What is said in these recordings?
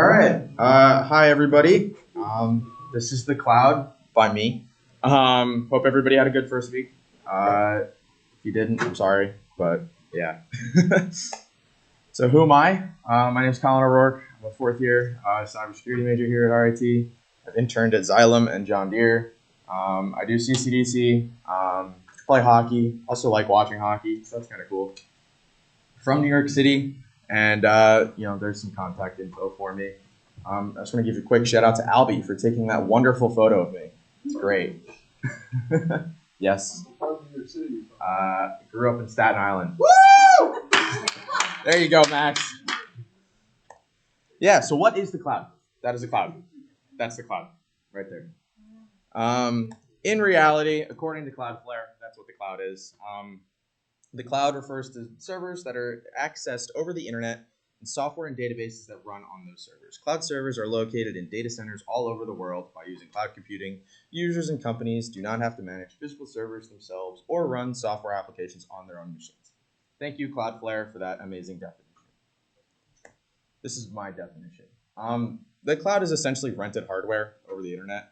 All right. Hi, everybody. This is The Cloud by me. Hope everybody had a good first week. If you didn't, I'm sorry, but yeah. So who am I? My name is Colin O'Rourke. I'm a fourth year cybersecurity major here at RIT. I've interned at Xylem and John Deere. I do CCDC, play hockey, also like watching hockey, so that's kind of cool. From New York City, and there's some contact info for me. I just want to give a quick shout out to Albie for taking that wonderful photo of me. It's great. Yes. Grew up in Staten Island. Woo! There you go, Max. Yeah, so what is the cloud? That is a cloud. That's the cloud right there. In reality, according to Cloudflare, that's what the cloud is. The cloud refers to servers that are accessed over the internet and software and databases that run on those servers. Cloud servers are located in data centers all over the world. By using cloud computing, users and companies do not have to manage physical servers themselves or run software applications on their own machines. Thank you, Cloudflare, for that amazing definition. This is my definition. The cloud is essentially rented hardware over the internet.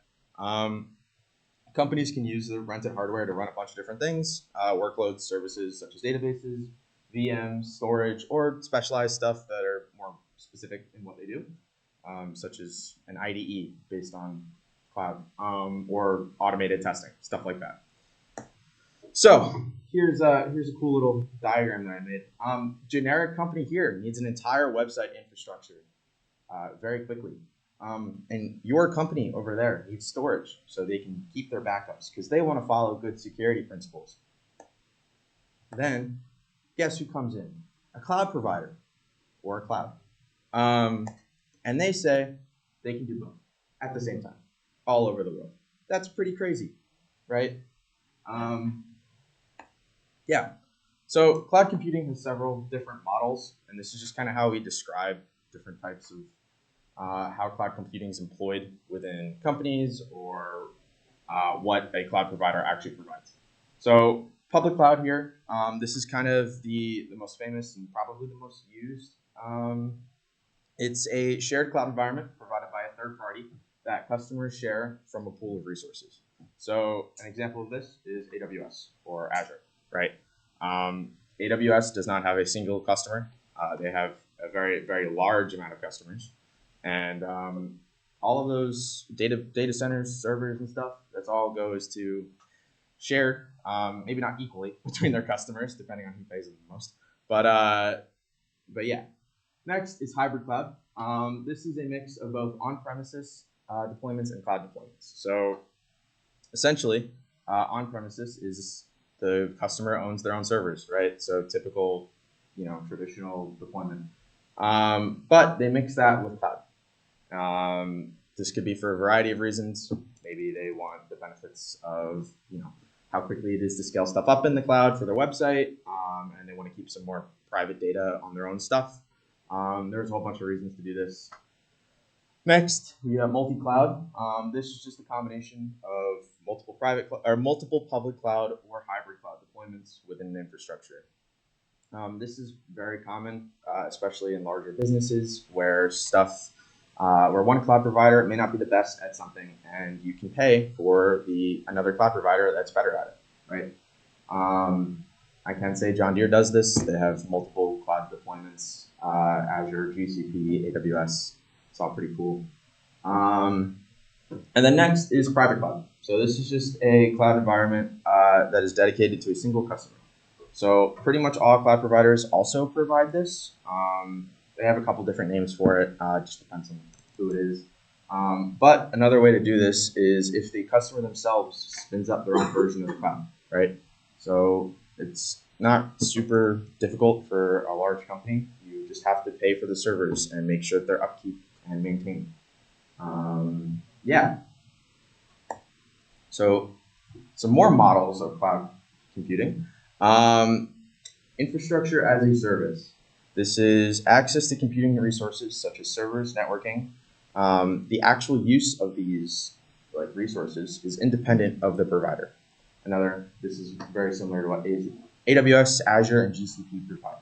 Companies can use the rented hardware to run a bunch of different things, workloads, services such as databases, VMs, storage, or specialized stuff that are more specific in what they do, such as an IDE based on cloud, or automated testing, stuff like that. So here's a cool little diagram that I made. Generic company here needs an entire website infrastructure very quickly. And your company over there needs storage so they can keep their backups because they want to follow good security principles. Then, guess who comes in? A cloud provider or a cloud. And they say they can do both at the same time, all over the world. That's pretty crazy, right? Yeah. So cloud computing has several different models, and this is just kind of how we describe different types of how cloud computing is employed within companies or what a cloud provider actually provides. So public cloud here, this is kind of the most famous and probably the most used. It's a shared cloud environment provided by a third party that customers share from a pool of resources. So an example of this is AWS or Azure, right? AWS does not have a single customer. They have a very, very large amount of customers. And all of those data centers, servers, and stuff, that's all goes to shared, maybe not equally between their customers, depending on who pays them the most. But yeah. Next is hybrid cloud. This is a mix of both on-premises deployments and cloud deployments. So essentially, on-premises is the customer owns their own servers, right? So typical, traditional deployment. But they mix that with cloud. This could be for a variety of reasons. Maybe they want the benefits of, how quickly it is to scale stuff up in the cloud for their website, and they want to keep some more private data on their own stuff. There's a whole bunch of reasons to do this. Next, we have multi-cloud. This is just a combination of multiple public cloud or hybrid cloud deployments within an infrastructure. This is very common, especially in larger businesses where where one cloud provider may not be the best at something, and you can pay for another cloud provider that's better at it, right? I can say John Deere does this. They have multiple cloud deployments, Azure, GCP, AWS. It's all pretty cool. And then next is private cloud. So this is just a cloud environment that is dedicated to a single customer. So pretty much all cloud providers also provide this. They have a couple different names for it. Just depends on who it is. But another way to do this is if the customer themselves spins up their own version of the cloud, right? So it's not super difficult for a large company. You just have to pay for the servers and make sure that they're upkeep and maintained. Yeah. So some more models of cloud computing. Infrastructure as a service. This is access to computing resources such as servers, networking. The actual use of these resources is independent of the provider. This is very similar to what AWS, Azure, and GCP provide.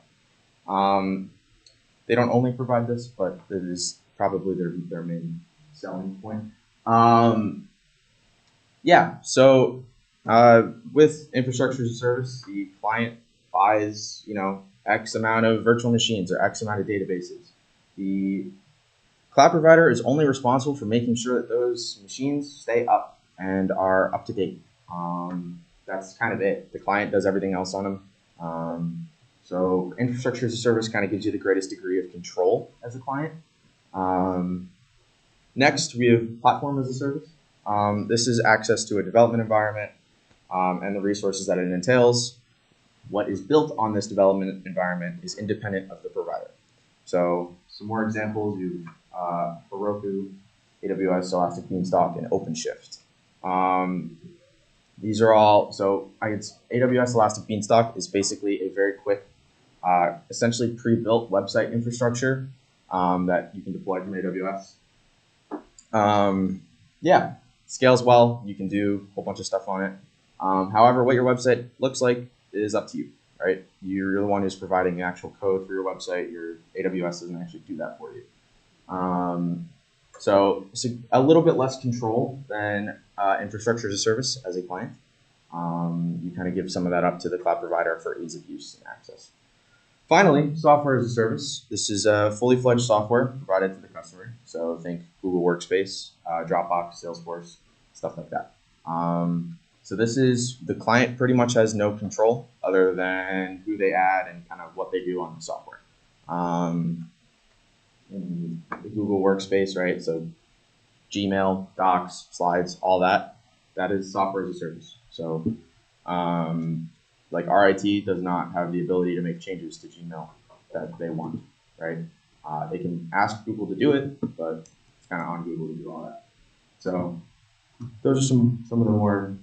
They don't only provide this, but it is probably their main selling point. Yeah, so with infrastructure as a service, the client buys, X amount of virtual machines or X amount of databases. The cloud provider is only responsible for making sure that those machines stay up and are up to date. That's kind of it. The client does everything else on them. So infrastructure as a service kind of gives you the greatest degree of control as a client. Next, we have platform as a service. This is access to a development environment and the resources that it entails. What is built on this development environment is independent of the provider. So some more examples, you Heroku, AWS, Elastic Beanstalk, and OpenShift. These are all, so AWS Elastic Beanstalk is basically a very quick, essentially pre-built website infrastructure that you can deploy from AWS. Yeah, scales well. You can do a whole bunch of stuff on it. However, what your website looks like is up to you, right? You're the one who's providing the actual code for your website. Your AWS doesn't actually do that for you. So it's a little bit less control than infrastructure as a service as a client. You kind of give some of that up to the cloud provider for ease of use and access. Finally, software as a service. This is a fully fledged software provided to the customer. So think Google Workspace, Dropbox, Salesforce, stuff like that. So this is, the client pretty much has no control other than who they add and kind of what they do on the software. In the Google Workspace, right? So Gmail, Docs, Slides, all that is software as a service. So like RIT does not have the ability to make changes to Gmail that they want, right? They can ask Google to do it, but it's kind of on Google to do all that. So those are some of the more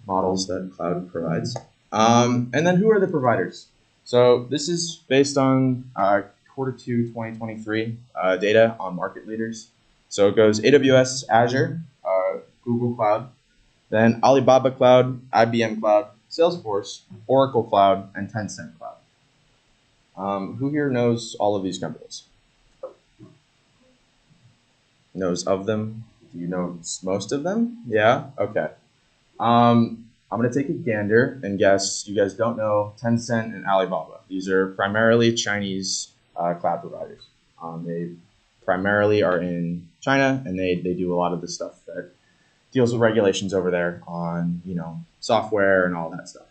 models that cloud provides. And then who are the providers? So this is based on Q2 2023 data on market leaders. So it goes AWS, Azure, Google Cloud, then Alibaba Cloud, IBM Cloud, Salesforce, Oracle Cloud, and Tencent Cloud. Who here knows all of these companies? Knows of them? Do you know most of them? Yeah? Okay. I'm going to take a gander and guess you guys don't know Tencent and Alibaba. These are primarily Chinese cloud providers. They primarily are in China, and they do a lot of the stuff that deals with regulations over there on, software and all that stuff.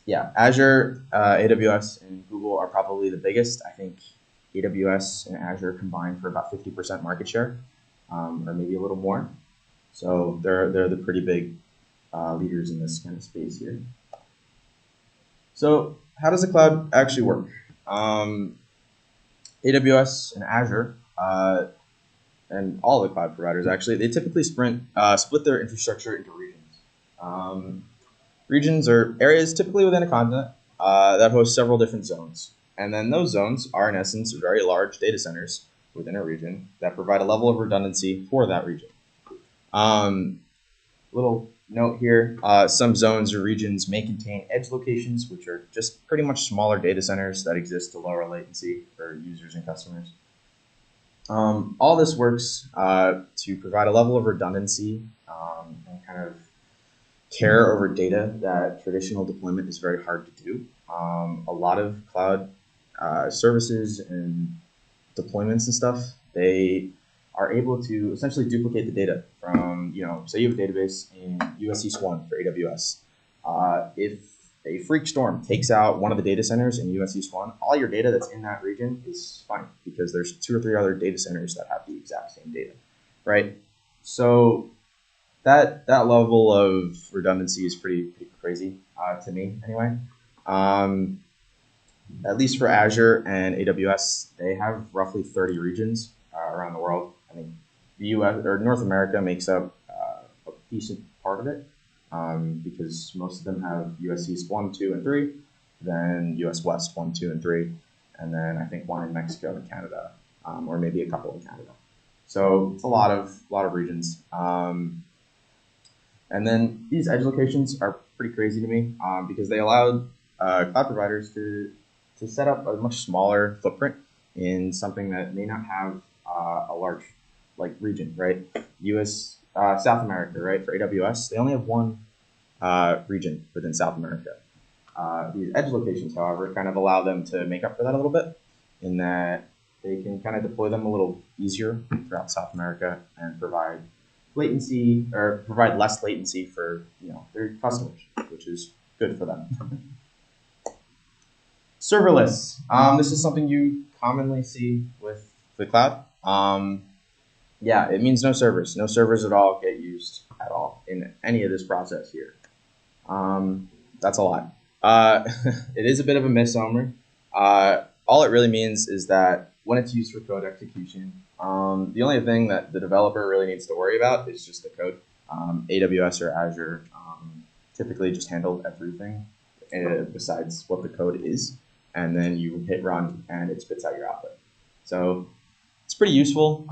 Yeah, Azure, AWS, and Google are probably the biggest. I think AWS and Azure combined for about 50% market share, or maybe a little more. So they're the pretty big leaders in this kind of space here. So how does the cloud actually work? AWS and Azure and all the cloud providers actually, they typically split their infrastructure into regions. Regions are areas typically within a continent that host several different zones. And then those zones are in essence very large data centers within a region that provide a level of redundancy for that region. Little note here, some zones or regions may contain edge locations, which are just pretty much smaller data centers that exist to lower latency for users and customers. All this works to provide a level of redundancy and kind of care over data that traditional deployment is very hard to do. A lot of cloud services and deployments and stuff, they are able to essentially duplicate the data from, say you have a database in US East 1 for AWS. If a freak storm takes out one of the data centers in US East 1, all your data that's in that region is fine because there's 2 or 3 other data centers that have the exact same data, right? So that level of redundancy is pretty crazy to me anyway. At least for Azure and AWS, they have roughly 30 regions around the world. I think the US or North America makes up a decent part of it because most of them have US East 1, 2, and 3, then US West 1, 2, and 3, and then I think 1 in Mexico and Canada, or maybe a couple in Canada. So it's a lot of regions. And then these edge locations are pretty crazy to me because they allowed cloud providers to set up a much smaller footprint in something that may not have a large region, right? U.S. South America, right? For AWS, they only have one region within South America. These edge locations, however, kind of allow them to make up for that a little bit, in that they can kind of deploy them a little easier throughout South America and provide less latency for their customers, which is good for them. Serverless. This is something you commonly see with the cloud. Yeah, it means no servers. No servers at all get used at all in any of this process here. That's a lie. It is a bit of a misnomer. All it really means is that when it's used for code execution, the only thing that the developer really needs to worry about is just the code. AWS or Azure typically just handle everything besides what the code is, and then you hit run and it spits out your output. So it's pretty useful.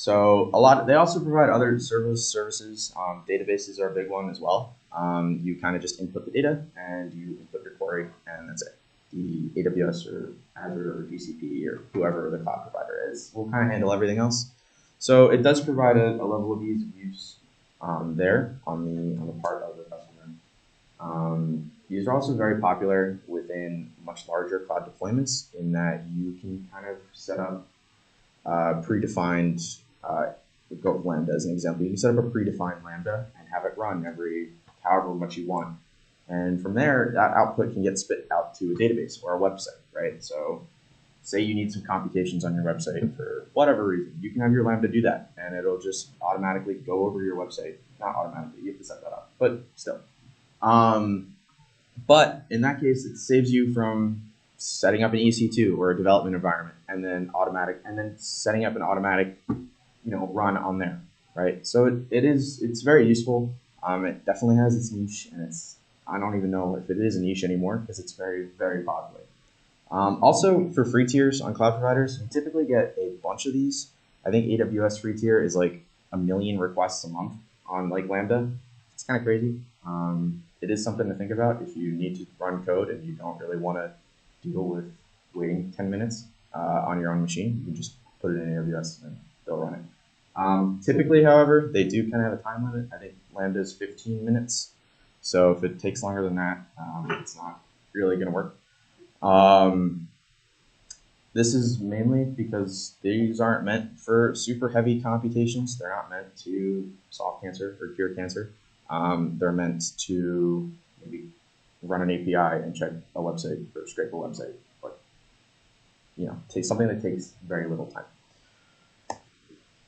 They also provide other services. Databases are a big one as well. You kind of just input the data and you input your query, and that's it. The AWS or Azure or GCP or whoever the cloud provider is will kind of handle everything else. So it does provide a level of ease of use there on the part of the customer. These are also very popular within much larger cloud deployments, in that you can kind of set up predefined. Go with Lambda as an example. You can set up a predefined Lambda and have it run every however much you want. And from there, that output can get spit out to a database or a website, right? So say you need some computations on your website for whatever reason. You can have your Lambda do that, and it'll just automatically go over your website. Not automatically, you have to set that up, but still. But in that case, it saves you from setting up an EC2 or a development environment, and then setting up an automatic run on there, right? So it's very useful. It definitely has its niche, and I don't even know if it is a niche anymore because it's very, very popular. Also, for free tiers on cloud providers, you typically get a bunch of these. I think AWS free tier is like 1 million requests a month on Lambda. It's kind of crazy. It is something to think about if you need to run code and you don't really want to deal with waiting 10 minutes on your own machine. You can just put it in AWS and they'll run it. Typically, however, they do kind of have a time limit. I think Lambda is 15 minutes. So if it takes longer than that, it's not really going to work. This is mainly because these aren't meant for super heavy computations. They're not meant to solve cancer or cure cancer. They're meant to maybe run an API and check a website or scrape a website, but take something that takes very little time.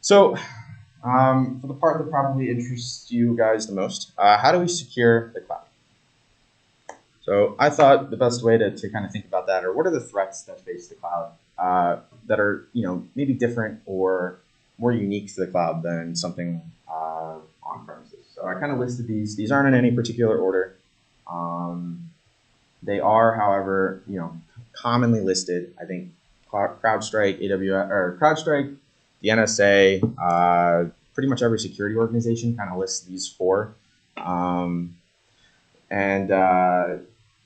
So for the part that probably interests you guys the most, how do we secure the cloud? So I thought the best way to kind of think about that, or what are the threats that face the cloud that are maybe different or more unique to the cloud than something on premises. So I kind of listed these. These aren't in any particular order. They are, however, commonly listed. I think CrowdStrike, AWS, or CrowdStrike, the NSA, pretty much every security organization kind of lists these four.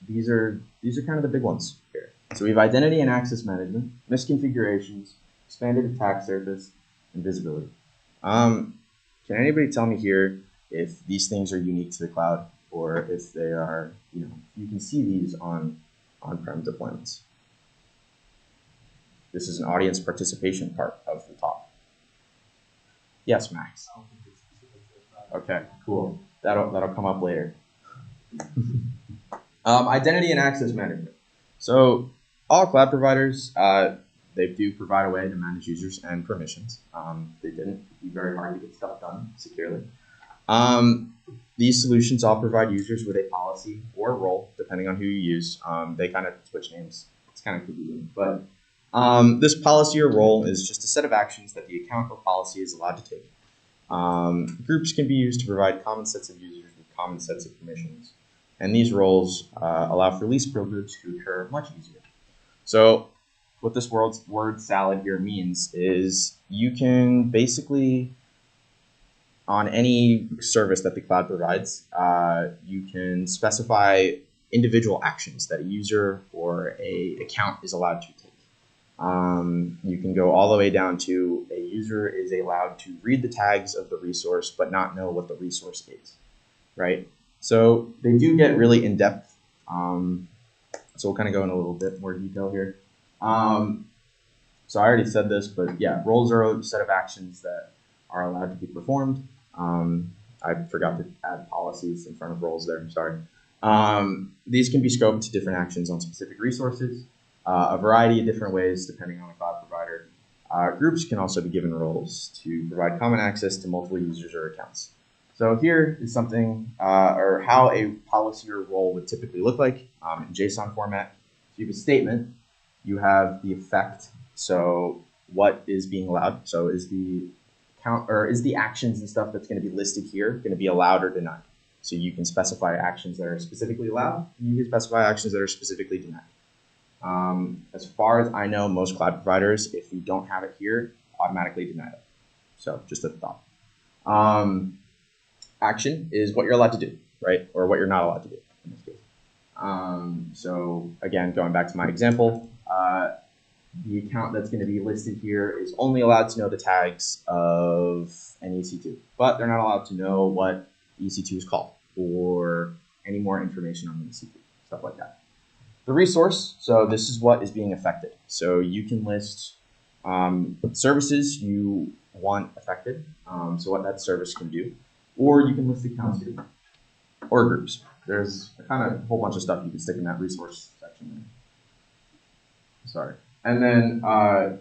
These are kind of the big ones here. So we have identity and access management, misconfigurations, expanded attack surface, and visibility. Can anybody tell me here if these things are unique to the cloud, or if they are, you can see these on on-prem deployments? This is an audience participation part of the talk. Yes, Max. Okay, cool. That'll come up later. Identity and access management. So all cloud providers, they do provide a way to manage users and permissions. They didn't. It'd be very hard to get stuff done securely. These solutions all provide users with a policy or a role, depending on who you use. They kind of switch names. It's kind of confusing. But this policy or role is just a set of actions that the account or policy is allowed to take. Groups can be used to provide common sets of users with common sets of permissions. And these roles allow for least privilege to occur much easier. So what this word salad here means is you can basically, on any service that the cloud provides, you can specify individual actions that a user or a account is allowed to take. You can go all the way down to a user is allowed to read the tags of the resource but not know what the resource is, right? So they do get really in-depth. So we'll kind of go in a little bit more detail here. So I already said this, but yeah, roles are a set of actions that are allowed to be performed. I forgot to add policies in front of roles there, I'm sorry. These can be scoped to different actions on specific resources, a variety of different ways depending on the cloud provider. Groups can also be given roles to provide common access to multiple users or accounts. So here is something, or how a policy or role would typically look like in JSON format. So you have a statement, you have the effect, so what is being allowed. So is the count, or is the actions and stuff that's going to be listed here going to be allowed or denied? So you can specify actions that are specifically allowed, and you can specify actions that are specifically denied. As far as I know, most cloud providers, if you don't have it here, automatically deny it. So just a thought. Action is what you're allowed to do, right? Or what you're not allowed to do in this case. So again, going back to my example, the account that's going to be listed here is only allowed to know the tags of an EC2, but they're not allowed to know what EC2 is called or any more information on the EC2, stuff like that. The resource, so this is what is being affected. So you can list services you want affected, so what that service can do, or you can list accounts too, or groups. There's kind of a whole bunch of stuff you can stick in that resource section there. Sorry. And then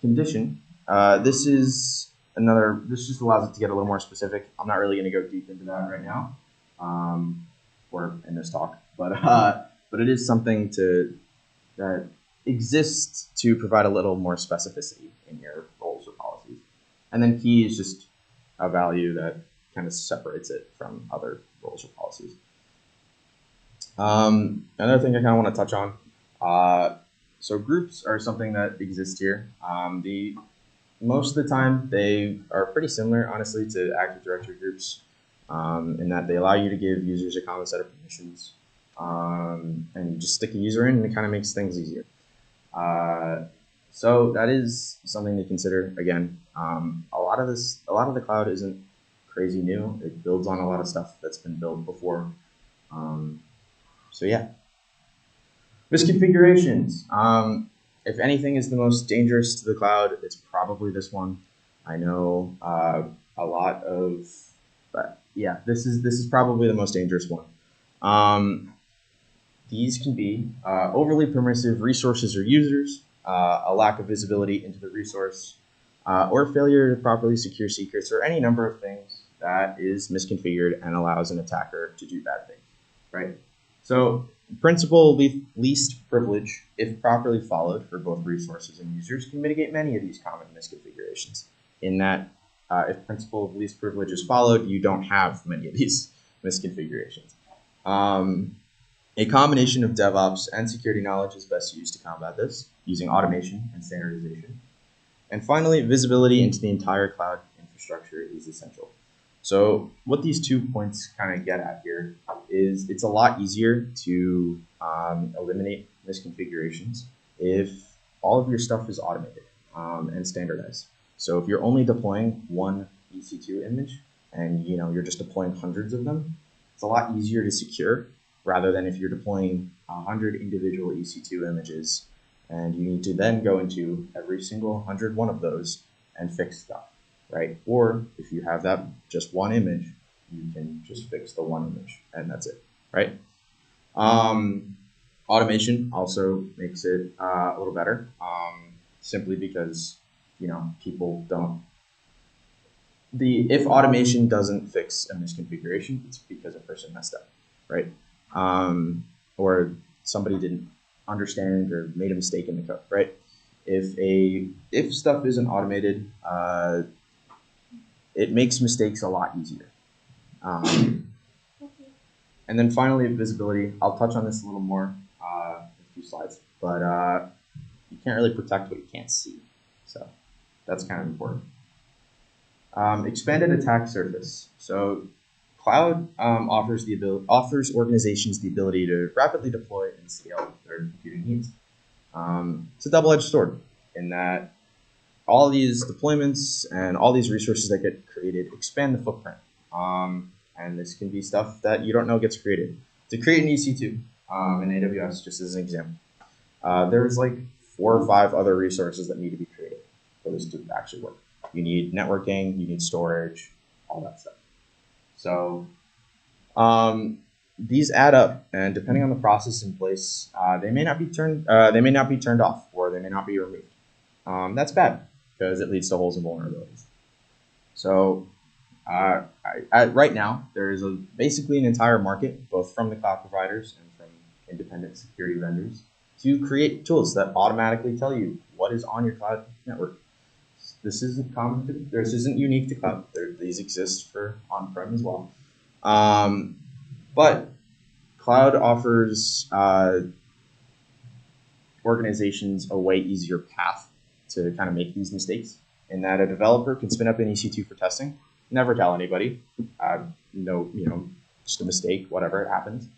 condition, this is another, this just allows it to get a little more specific. I'm not really going to go deep into that right now, or in this talk, but it is something that exists to provide a little more specificity in your roles or policies. And then key is just a value that kind of separates it from other roles or policies. Another thing I kind of want to touch on, so groups are something that exists here. Most of the time, they are pretty similar, honestly, to Active Directory groups in that they allow you to give users a common set of permissions and you just stick a user in, and it kind of makes things easier. So that is something to consider. Again, a lot of the cloud isn't crazy new. It builds on a lot of stuff that's been built before. So yeah. Misconfigurations. If anything is the most dangerous to the cloud, it's probably this one. I know a lot of, but yeah, this is probably the most dangerous one. These can be overly permissive resources or users, a lack of visibility into the resource, or failure to properly secure secrets, or any number of things that is misconfigured and allows an attacker to do bad things, right? So principle of least privilege, if properly followed for both resources and users, can mitigate many of these common misconfigurations. In that, if principle of least privilege is followed, you don't have many of these misconfigurations. A combination of DevOps and security knowledge is best used to combat this, using automation and standardization. And finally, visibility into the entire cloud infrastructure is essential. So what these 2 points kind of get at here is it's a lot easier to eliminate misconfigurations if all of your stuff is automated and standardized. So if you're only deploying one EC2 image and you're just deploying hundreds of them, it's a lot easier to secure rather than if you're deploying 100 individual EC2 images and you need to then go into every single 101 of those and fix stuff. Right? Or if you have that just one image, you can just fix the one image and that's it, right? Automation also makes it a little better, simply because people don't. If automation doesn't fix a misconfiguration, it's because a person messed up, right? Or somebody didn't understand or made a mistake in the code, right? If stuff isn't automated, it makes mistakes a lot easier. And then finally, visibility. I'll touch on this a little more in a few slides, but you can't really protect what you can't see. So that's kind of important. Expanded attack surface. So cloud offers organizations the ability to rapidly deploy and scale their computing needs. It's a double-edged sword in that all these deployments and all these resources that get created expand the footprint. And this can be stuff that you don't know gets created. To create an EC2 in AWS, just as an example, there's like 4 or 5 other resources that need to be created for this to actually work. You need networking, you need storage, all that stuff. So these add up, and depending on the process in place, they may not be turned off, or they may not be removed. That's bad because it leads to holes and vulnerabilities. So right now, there is basically an entire market, both from the cloud providers and from independent security vendors, to create tools that automatically tell you what is on your cloud network. This isn't common. This isn't unique to cloud. These exist for on-prem as well. But cloud offers organizations a way easier path to kind of make these mistakes, in that a developer can spin up an EC2 for testing, never tell anybody, just a mistake, whatever, it happens,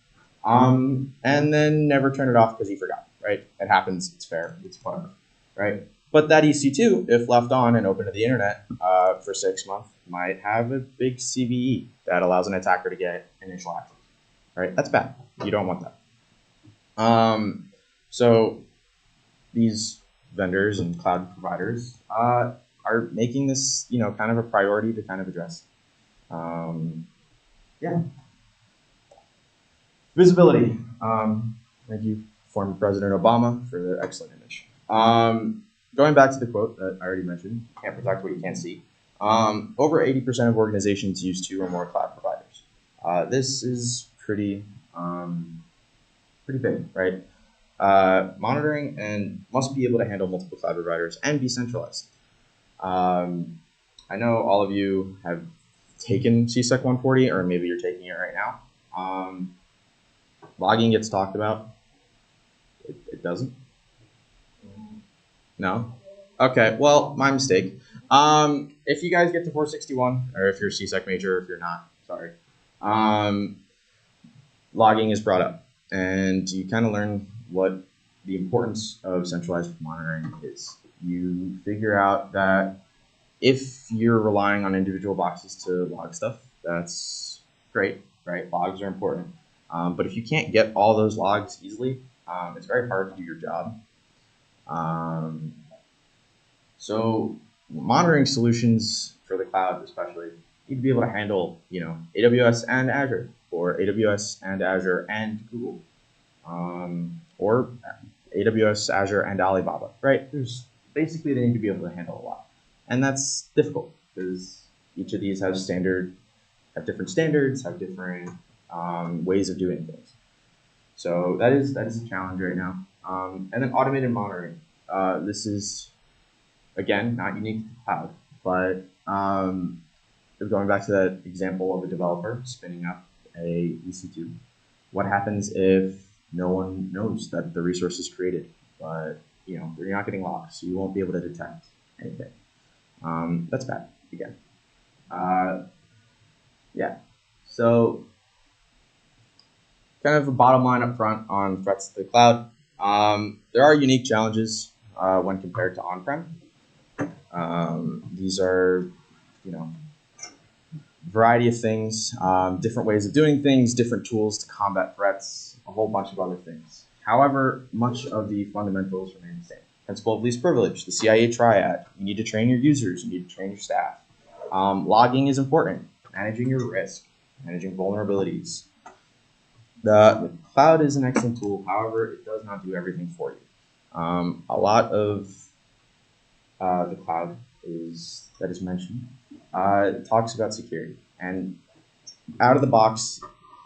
and then never turn it off because he forgot, right? It happens, it's fair, it's whatever, right? But that EC2, if left on and open to the internet for 6 months, might have a big CVE that allows an attacker to get initial access, right? That's bad. You don't want that. So these vendors and cloud providers are making this, kind of a priority to kind of address. Yeah. Visibility. Thank you, former President Obama, for the excellent image. Going back to the quote that I already mentioned, you can't protect what you can't see. Over 80% of organizations use 2 or more cloud providers. This is pretty big, right? Monitoring and must be able to handle multiple cloud providers and be centralized. I know all of you have taken CSEC 140, or maybe you're taking it right now. Logging gets talked about. It doesn't? No? Okay, well, my mistake. If you guys get to 461, or if you're a CSEC major, if you're not, sorry, logging is brought up, and you kind of learn what the importance of centralized monitoring is. You figure out that if you're relying on individual boxes to log stuff, that's great, right? Logs are important. But if you can't get all those logs easily, it's very hard to do your job. So monitoring solutions for the cloud especially need to be able to handle, AWS and Azure, or AWS and Azure and Google, or AWS, Azure, and Alibaba, right? There's basically, they need to be able to handle a lot. And that's difficult because each of these have different standards, have different ways of doing things. So that is a challenge right now. And then automated monitoring. This is, again, not unique to the cloud, but going back to that example of a developer spinning up a EC2, what happens if no one knows that the resource is created, but you're not getting logs, so you won't be able to detect anything. That's bad, again. Yeah, so kind of a bottom line up front on threats to the cloud. There are unique challenges when compared to on-prem. These are, variety of things, different ways of doing things, different tools to combat threats, a whole bunch of other things. However, much of the fundamentals remain the same. Principle of least privilege, the CIA triad. You need to train your users, you need to train your staff. Logging is important. Managing your risk, managing vulnerabilities. The cloud is an excellent tool. However, it does not do everything for you. A lot of the cloud that is mentioned talks about security, and out of the box,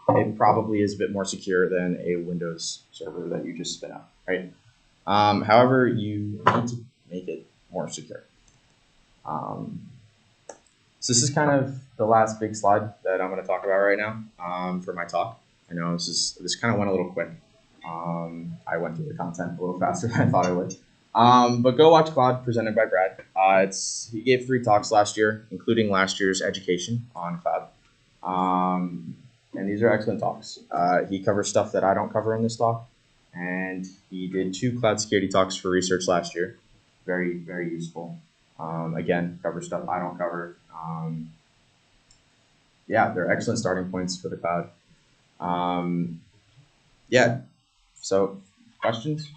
it probably is a bit more secure than a Windows server that you just spin up, right? However, you need to make it more secure. So this is kind of the last big slide that I'm going to talk about right now for my talk. I know this kind of went a little quick. I went through the content a little faster than I thought I would. But go watch Cloud, presented by Brad. He gave 3 talks last year, including last year's education on cloud. And these are excellent talks. He covers stuff that I don't cover in this talk, and he did 2 cloud security talks for research last year. Very, very useful. Again, cover stuff I don't cover. Yeah, they're excellent starting points for the cloud. Yeah, so questions?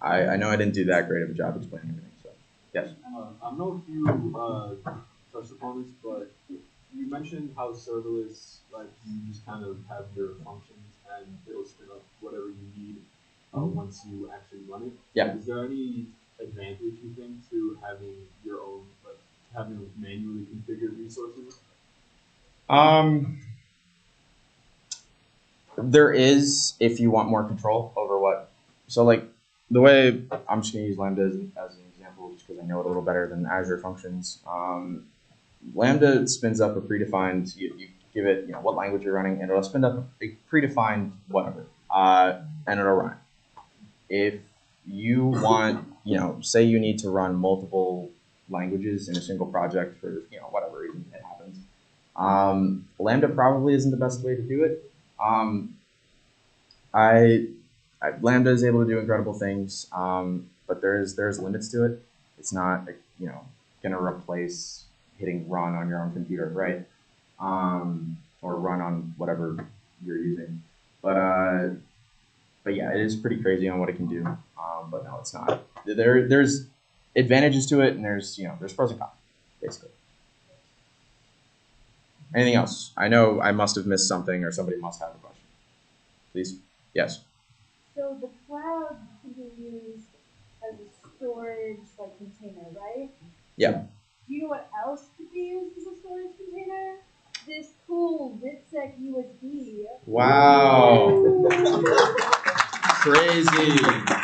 I know I didn't do that great of a job explaining everything, so yes. I don't know if you touched upon this, but you mentioned how serverless, like you just kind of have your functions and it'll spin up whatever you need once you actually run it. Yeah. Is there any advantage you think to having your own, like having manually configured resources? There is if you want more control over what. So like the way I'm just gonna use Lambda as an example, just because I know it a little better than Azure functions. Lambda spins up a predefined. You give it what language you're running, and it'll spin up a predefined whatever, and it'll run. If you want, say you need to run multiple languages in a single project for whatever reason it happens. Lambda probably isn't the best way to do it. Lambda is able to do incredible things, but there's limits to it. It's not gonna replace hitting run on your own computer, right? Or run on whatever you're using. But yeah, it is pretty crazy on what it can do. But no, it's not. There's advantages to it, and there's pros and cons, basically. Anything else? I know I must have missed something, or somebody must have a question. Please. Yes. So the cloud can be used as a storage container, right? Yeah. Do you know what else could be used as a storage container? This cool RITSEC USB. Wow. Crazy.